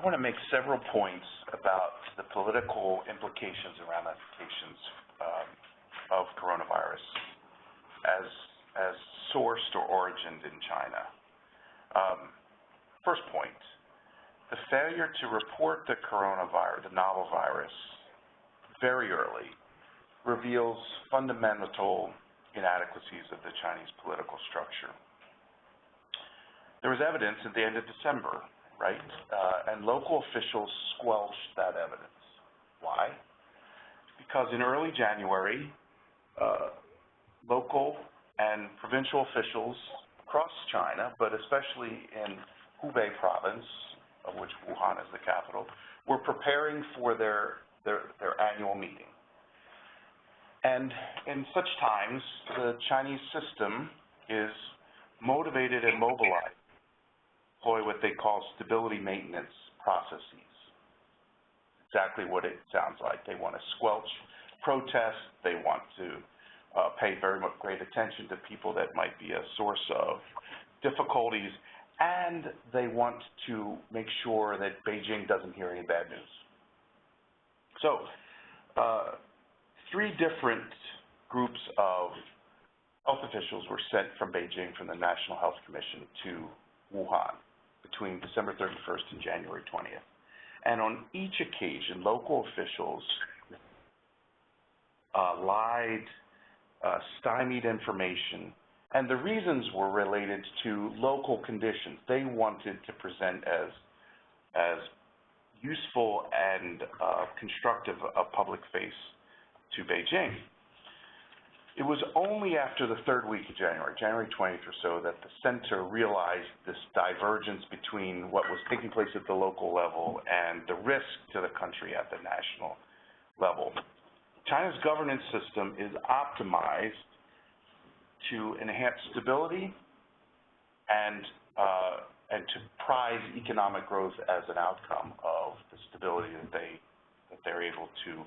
want to make several points about the political implications and ramifications of coronavirus as sourced or origined in China. First point, the failure to report the coronavirus, the novel virus, very early reveals fundamental inadequacies of the Chinese political structure. There was evidence at the end of December, right? And local officials squelched that evidence. Why? Because in early January, local and provincial officials across China, but especially in Hubei province, of which Wuhan is the capital, were preparing for their annual meeting. And in such times, the Chinese system is motivated and mobilized to employ what they call stability maintenance processes. Exactly what it sounds like. They want to squelch protests. They want to pay very much great attention to people that might be a source of difficulties, and they want to make sure that Beijing doesn't hear any bad news. So, three different groups of health officials were sent from Beijing, from the National Health Commission, to Wuhan between December 31st and January 20th. And on each occasion, local officials lied, stymied information, and the reasons were related to local conditions. They wanted to present as useful and constructive a public face to Beijing. It was only after the third week of January, January 20th or so, that the center realized this divergence between what was taking place at the local level and the risk to the country at the national level. China's governance system is optimized to enhance stability and to prize economic growth as an outcome of the stability that they're able to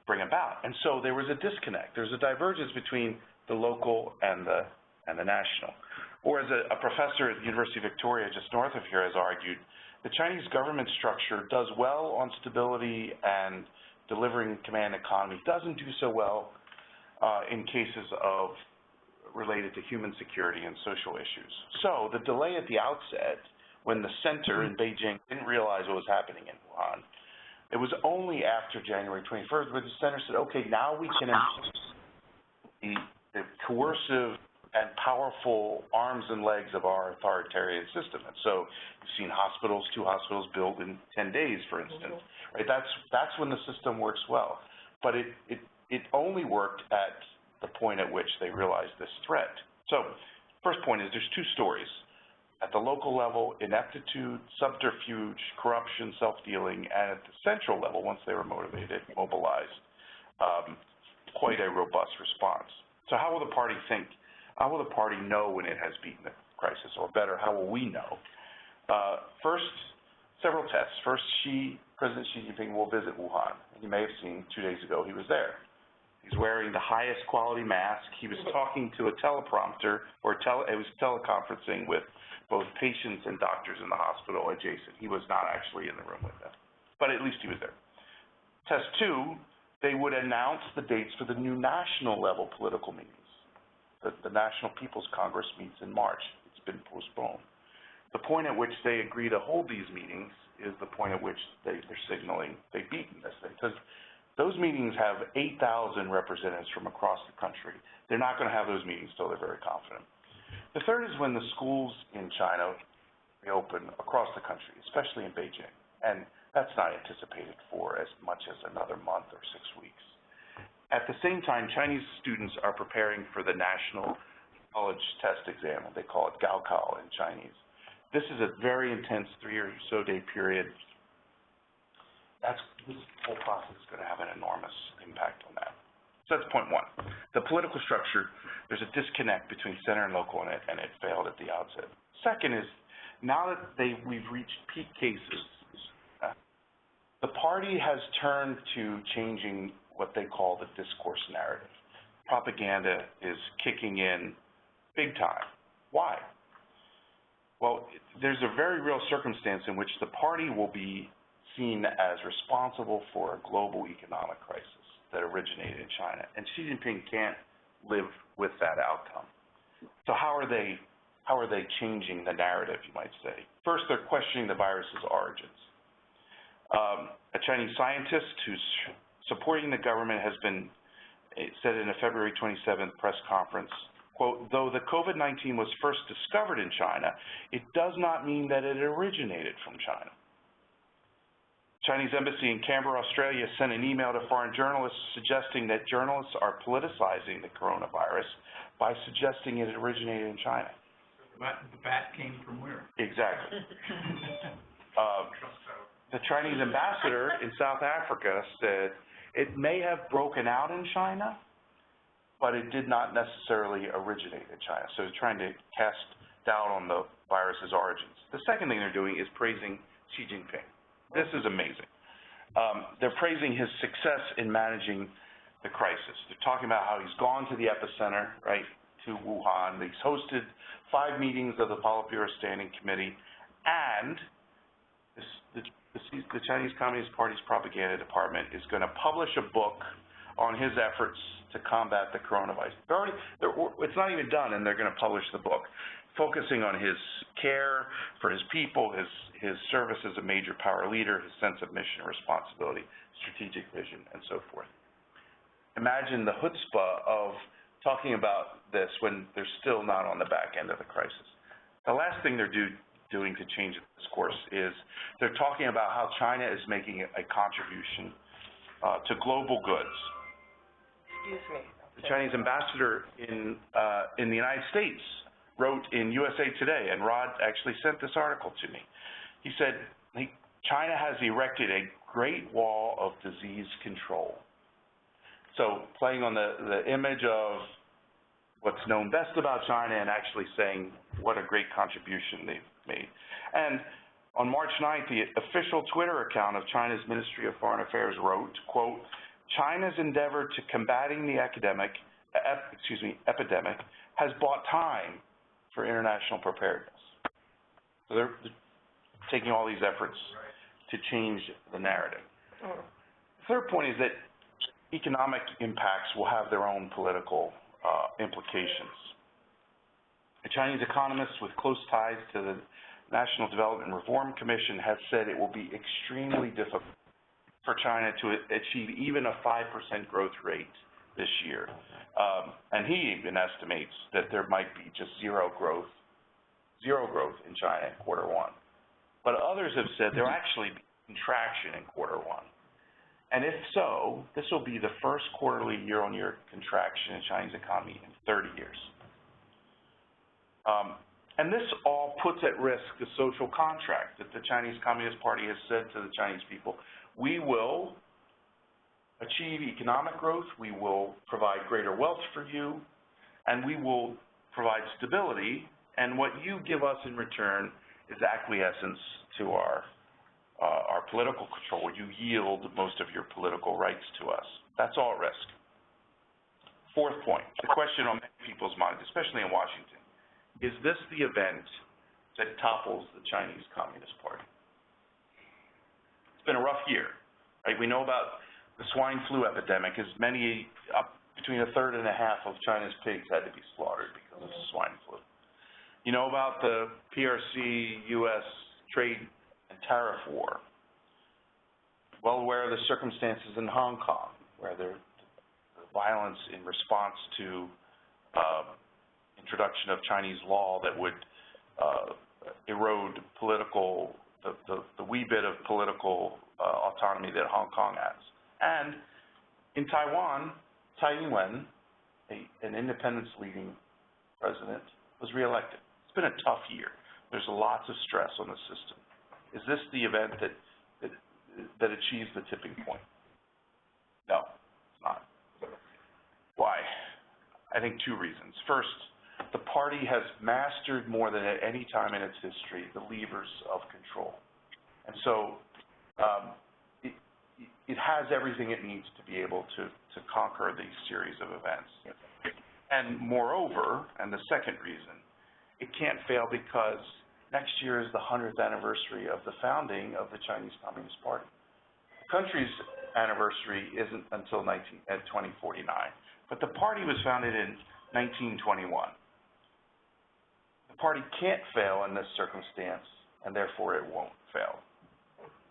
bring about. And so there was a disconnect. There's a divergence between the local and the national. Or as a professor at the University of Victoria, just north of here, has argued, the Chinese government structure does well on stability and delivering command economy, doesn't do so well in cases of related to human security and social issues. So the delay at the outset, when the center in Beijing didn't realize what was happening in Wuhan, it was only after January 21st where the center said, okay, now we can employ the coercive and powerful arms and legs of our authoritarian system. And so you've seen hospitals, 2 hospitals built in 10 days, for instance. Right? That's when the system works well. But it only worked at the point at which they realized this threat. So first point is there's 2 stories. At the local level, ineptitude, subterfuge, corruption, self-dealing, and at the central level, once they were motivated, mobilized, quite a robust response. So how will the party think? How will the party know when it has beaten the crisis? Or better, how will we know? First, several tests. First, President Xi Jinping will visit Wuhan. You may have seen 2 days ago he was there. He's wearing the highest quality mask. He was talking to a teleprompter, or it was teleconferencing with both patients and doctors in the hospital adjacent. He was not actually in the room with them, but at least he was there. Test 2, they would announce the dates for the new national level political meetings. The National People's Congress meets in March. It's been postponed. The point at which they agree to hold these meetings is the point at which they're signaling they've beaten this thing. Because those meetings have 8,000 representatives from across the country. They're not going to have those meetings until they're very confident. The third is when the schools in China reopen across the country, especially in Beijing. And that's not anticipated for as much as another month or 6 weeks. At the same time, Chinese students are preparing for the national college test exam. They call it Gaokao in Chinese. This is a very intense 3 or so day period. This whole process is going to have an enormous impact on that. So that's point 1. The political structure, there's a disconnect between center and local, and it failed at the outset. Second is, now that we've reached peak cases, the party has turned to changing what they call the discourse narrative. Propaganda is kicking in big time. Why? Well, there's a very real circumstance in which the party will be seen as responsible for a global economic crisis that originated in China, and Xi Jinping can't live with that outcome. So how are they changing the narrative, you might say? First, they're questioning the virus's origins. A Chinese scientist who's supporting the government has been said in a February 27th press conference, quote, though the COVID-19 was first discovered in China, it does not mean that it originated from China. Chinese embassy in Canberra, Australia sent an email to foreign journalists suggesting that journalists are politicizing the coronavirus by suggesting it originated in China. So the bat came from where? Exactly. The Chinese ambassador in South Africa said it may have broken out in China, but it did not necessarily originate in China. So they're trying to cast doubt on the virus's origins. The second thing they're doing is praising Xi Jinping. This is amazing. They're praising his success in managing the crisis. They're talking about how he's gone to the epicenter, right, to Wuhan. He's hosted 5 meetings of the Politburo Standing Committee, and the Chinese Communist Party's propaganda department is going to publish a book on his efforts to combat the coronavirus. It's not even done, and they're going to publish the book, focusing on his care for his people, his service as a major power leader, his sense of mission and responsibility, strategic vision, and so forth. Imagine the chutzpah of talking about this when they're still not on the back end of the crisis. The last thing they're doing to change the discourse is they're talking about how China is making a contribution to global goods. Excuse me. The Chinese ambassador in the United States wrote in USA Today, and Rod actually sent this article to me. He said, China has erected a great wall of disease control. So playing on the image of what's known best about China and actually saying what a great contribution they've made. And on March 9th, the official Twitter account of China's Ministry of Foreign Affairs wrote, quote, China's endeavor to combating the epidemic has bought time for international preparedness. So they're taking all these efforts to change the narrative. The third point is that economic impacts will have their own political implications. A Chinese economist with close ties to the National Development Reform Commission has said it will be extremely difficult for China to achieve even a 5% growth rate this year. And he even estimates that there might be just zero growth in China in Q1. But others have said there will actually be contraction in Q1. And if so, this will be the first quarterly year-on-year contraction in Chinese economy in 30 years. And this all puts at risk the social contract that the Chinese Communist Party has said to the Chinese people. We will achieve economic growth, we will provide greater wealth for you, and we will provide stability, and what you give us in return is acquiescence to our political control. You yield most of your political rights to us. That's all at risk. Fourth point, the question on many people's minds, especially in Washington, is this the event that topples the Chinese Communist Party? It's been a rough year, right? We know about the swine flu epidemic. Up between a third and a half of China's pigs had to be slaughtered because of swine flu. You know about the PRC-U.S. trade and tariff war. Well aware of the circumstances in Hong Kong, where the violence in response to introduction of Chinese law that would erode the wee bit of political autonomy that Hong Kong has. And in Taiwan, Tsai Ing-wen, an independence-leading president, was reelected. It's been a tough year. There's lots of stress on the system. Is this the event that achieves the tipping point? No, it's not. Why? I think 2 reasons. First, the party has mastered more than at any time in its history the levers of control. And so it has everything it needs to be able to conquer these series of events. And moreover, and the second reason, it can't fail because Next year is the 100th anniversary of the founding of the Chinese Communist Party. The country's anniversary isn't until 2049, but the party was founded in 1921. The party can't fail in this circumstance, and therefore it won't fail.